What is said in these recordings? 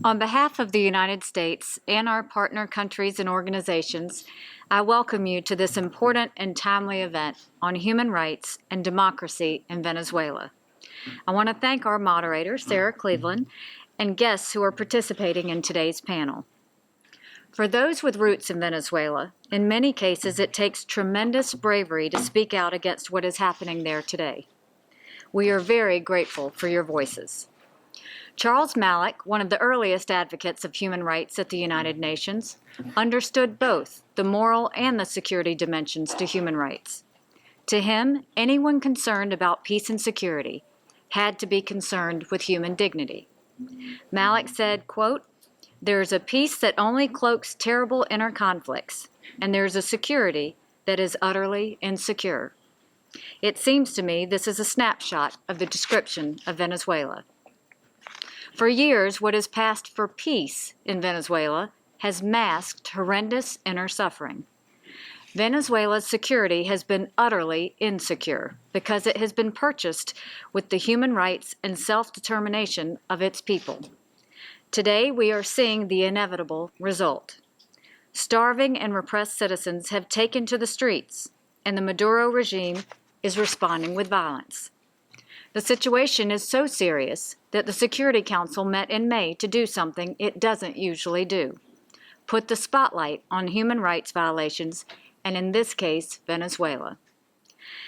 On behalf of the United States and our partner countries and organizations, I welcome you to this important and timely event on human rights and democracy in Venezuela. I want to thank our moderator, Sarah Cleveland, and guests who are participating in today's panel. For those with roots in Venezuela, in many cases it takes tremendous bravery to speak out against what is happening there today. We are very grateful for your voices. Charles Malik, one of the earliest advocates of human rights at the United Nations, understood both the moral and the security dimensions to human rights. To him, anyone concerned about peace and security had to be concerned with human dignity. Malik said, quote, "There is a peace that only cloaks terrible inner conflicts, and there is a security that is utterly insecure." It seems to me this is a snapshot of the description of Venezuela. For years, what has passed for peace in Venezuela has masked horrendous inner suffering. Venezuela's security has been utterly insecure because it has been purchased with the human rights and self-determination of its people. Today, we are seeing the inevitable result. Starving and repressed citizens have taken to the streets, and the Maduro regime is responding with violence. The situation is so serious that the Security Council met in May to do something it doesn't usually do: put the spotlight on human rights violations, and in this case, Venezuela.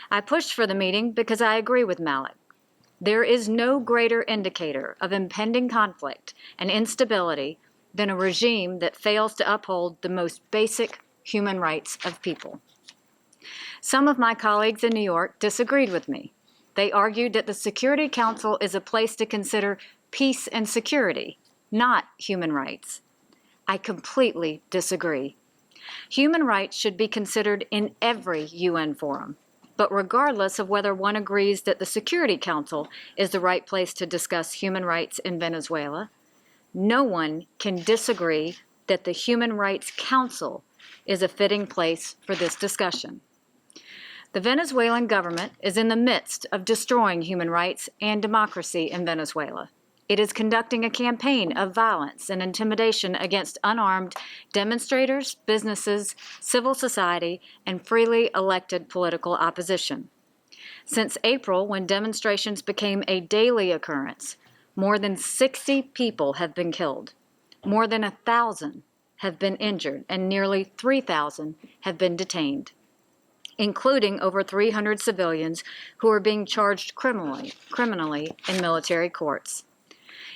I pushed for the meeting because I agree with Malik. There is no greater indicator of impending conflict and instability than a regime that fails to uphold the most basic human rights of people. Some of my colleagues in New York disagreed with me. They argued that the Security Council is a place to consider peace and security, not human rights. I completely disagree. Human rights should be considered in every UN forum, but regardless of whether one agrees that the Security Council is the right place to discuss human rights in Venezuela, no one can disagree that the Human Rights Council is a fitting place for this discussion. The Venezuelan government is in the midst of destroying human rights and democracy in Venezuela. It is conducting a campaign of violence and intimidation against unarmed demonstrators, businesses, civil society, and freely elected political opposition. Since April, when demonstrations became a daily occurrence, more than 60 people have been killed, more than 1,000 have been injured, and nearly 3,000 have been detained, including over 300 civilians who are being charged criminally in military courts.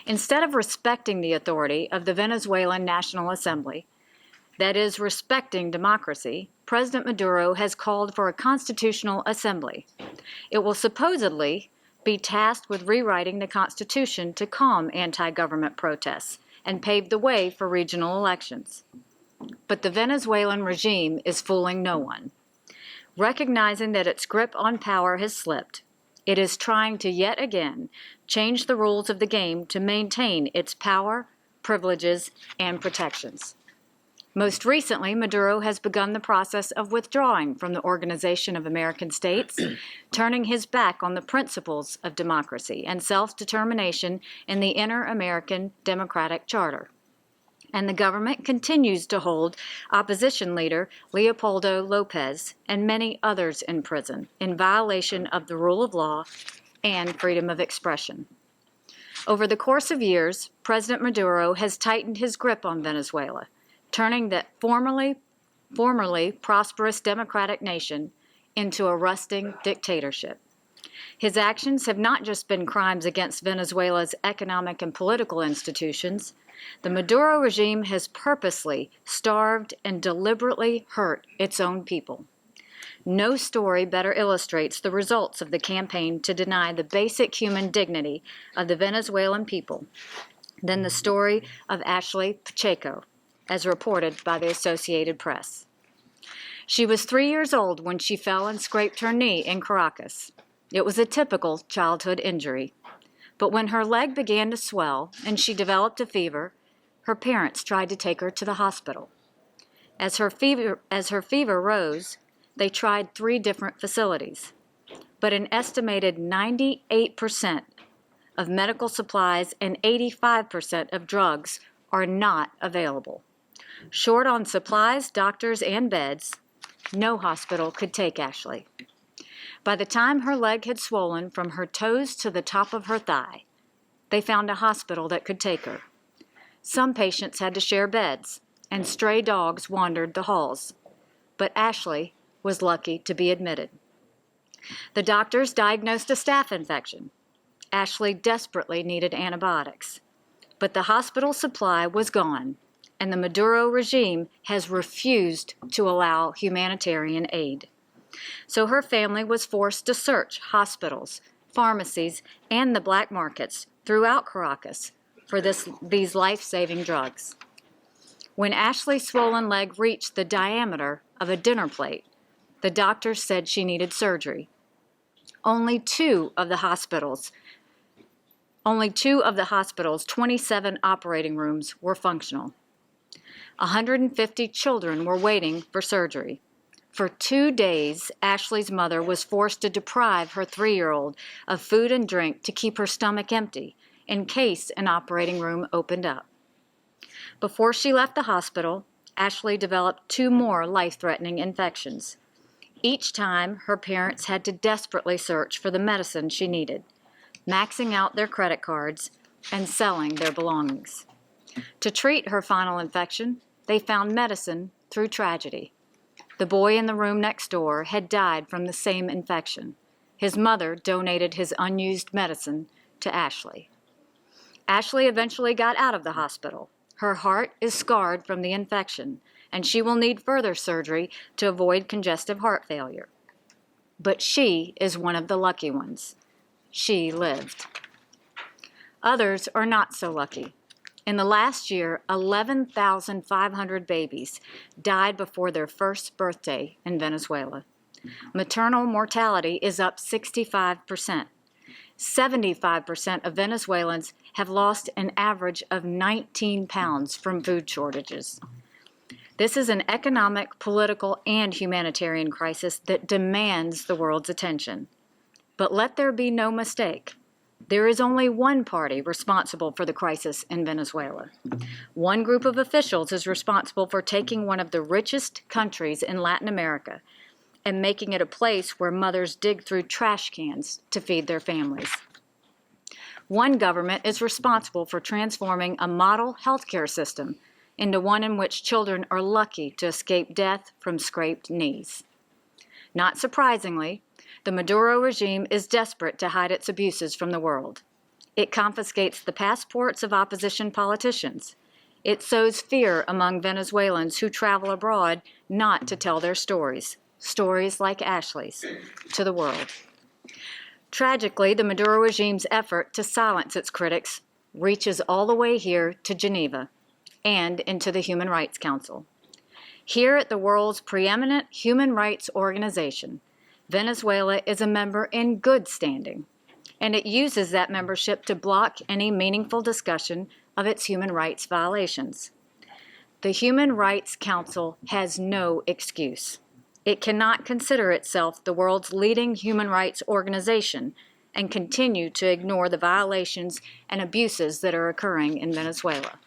Instead of respecting the authority of the Venezuelan National Assembly, that is, respecting democracy, President Maduro has called for a constitutional assembly. It will supposedly be tasked with rewriting the Constitution to calm anti-government protests and pave the way for regional elections. But the Venezuelan regime is fooling no one. Recognizing that its grip on power has slipped, it is trying to yet again change the rules of the game to maintain its power, privileges, and protections. Most recently, Maduro has begun the process of withdrawing from the Organization of American States, turning his back on the principles of democracy and self-determination in the Inter-American Democratic Charter. And the government continues to hold opposition leader Leopoldo Lopez and many others in prison in violation of the rule of law and freedom of expression. Over the course of years, President Maduro has tightened his grip on Venezuela, turning that formerly prosperous democratic nation into a rusting dictatorship. His actions have not just been crimes against Venezuela's economic and political institutions. The Maduro regime has purposely starved and deliberately hurt its own people. No story better illustrates the results of the campaign to deny the basic human dignity of the Venezuelan people than the story of Ashley Pacheco, as reported by the Associated Press. She was 3 years old when she fell and scraped her knee in Caracas. It was a typical childhood injury. But when her leg began to swell and she developed a fever, her parents tried to take her to the hospital. As her fever rose, they tried 3 different facilities. But an estimated 98% of medical supplies and 85% of drugs are not available. Short on supplies, doctors, and beds, no hospital could take Ashley. By the time her leg had swollen from her toes to the top of her thigh, they found a hospital that could take her. Some patients had to share beds, and stray dogs wandered the halls. But Ashley was lucky to be admitted. The doctors diagnosed a staph infection. Ashley desperately needed antibiotics. But the hospital supply was gone, and the Maduro regime has refused to allow humanitarian aid. So her family was forced to search hospitals, pharmacies, and the black markets throughout Caracas for these life-saving drugs. When Ashley's swollen leg reached the diameter of a dinner plate, the doctors said she needed surgery. Only two of the hospital's 27 operating rooms were functional. 150 children were waiting for surgery. For 2 days, Ashley's mother was forced to deprive her 3-year-old of food and drink to keep her stomach empty in case an operating room opened up. Before she left the hospital, Ashley developed 2 more life-threatening infections. Each time, her parents had to desperately search for the medicine she needed, maxing out their credit cards and selling their belongings. To treat her final infection, they found medicine through tragedy. The boy in the room next door had died from the same infection. His mother donated his unused medicine to Ashley. Ashley eventually got out of the hospital. Her heart is scarred from the infection, and she will need further surgery to avoid congestive heart failure. But she is one of the lucky ones. She lived. Others are not so lucky. In the last year, 11,500 babies died before their first birthday in Venezuela. Maternal mortality is up 65%. 75% of Venezuelans have lost an average of 19 pounds from food shortages. This is an economic, political, and humanitarian crisis that demands the world's attention. But let there be no mistake. There is only one party responsible for the crisis in Venezuela. One group of officials is responsible for taking one of the richest countries in Latin America and making it a place where mothers dig through trash cans to feed their families. One government is responsible for transforming a model healthcare system into one in which children are lucky to escape death from scraped knees. Not surprisingly, the Maduro regime is desperate to hide its abuses from the world. It confiscates the passports of opposition politicians. It sows fear among Venezuelans who travel abroad not to tell their stories like Ashley's, to the world. Tragically, the Maduro regime's effort to silence its critics reaches all the way here to Geneva and into the Human Rights Council. Here at the world's preeminent human rights organization, Venezuela is a member in good standing, and it uses that membership to block any meaningful discussion of its human rights violations. The Human Rights Council has no excuse. It cannot consider itself the world's leading human rights organization and continue to ignore the violations and abuses that are occurring in Venezuela.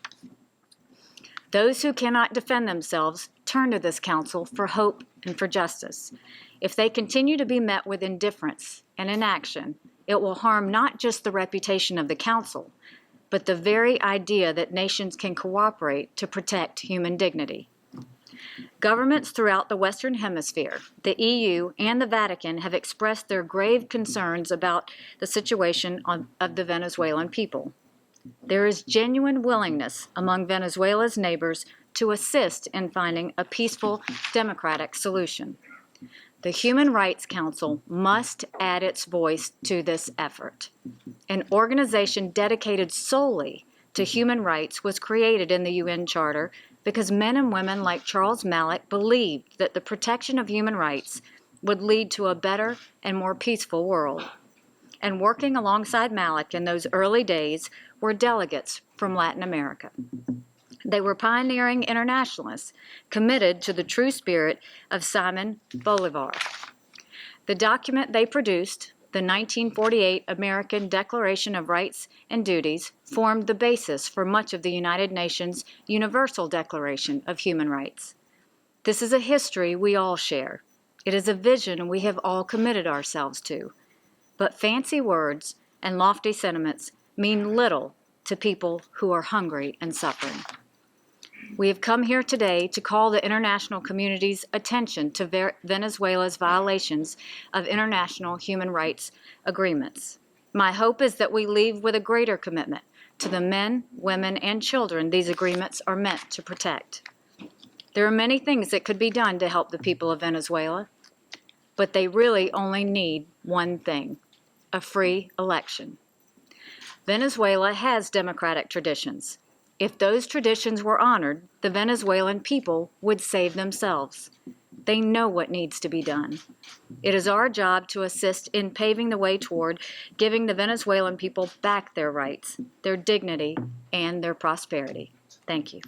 Those who cannot defend themselves turn to this council for hope and for justice. If they continue to be met with indifference and inaction, it will harm not just the reputation of the council, but the very idea that nations can cooperate to protect human dignity. Governments throughout the Western Hemisphere, the EU, and the Vatican have expressed their grave concerns about the situation of the Venezuelan people. There is genuine willingness among Venezuela's neighbors to assist in finding a peaceful, democratic solution. The Human Rights Council must add its voice to this effort. An organization dedicated solely to human rights was created in the UN Charter because men and women like Charles Malik believed that the protection of human rights would lead to a better and more peaceful world. And working alongside Malik in those early days were delegates from Latin America. They were pioneering internationalists committed to the true spirit of Simon Bolivar. The document they produced, The 1948 American Declaration of Rights and Duties formed the basis for much of the United Nations Universal Declaration of Human Rights. This is a history we all share. It is a vision we have all committed ourselves to. But fancy words and lofty sentiments mean little to people who are hungry and suffering. We have come here today to call the international community's attention to Venezuela's violations of international human rights agreements. My hope is that we leave with a greater commitment to the men, women, and children these agreements are meant to protect. There are many things that could be done to help the people of Venezuela, but they really only need one thing: a free election. Venezuela has democratic traditions. If those traditions were honored, the Venezuelan people would save themselves. They know what needs to be done. It is our job to assist in paving the way toward giving the Venezuelan people back their rights, their dignity, and their prosperity. Thank you.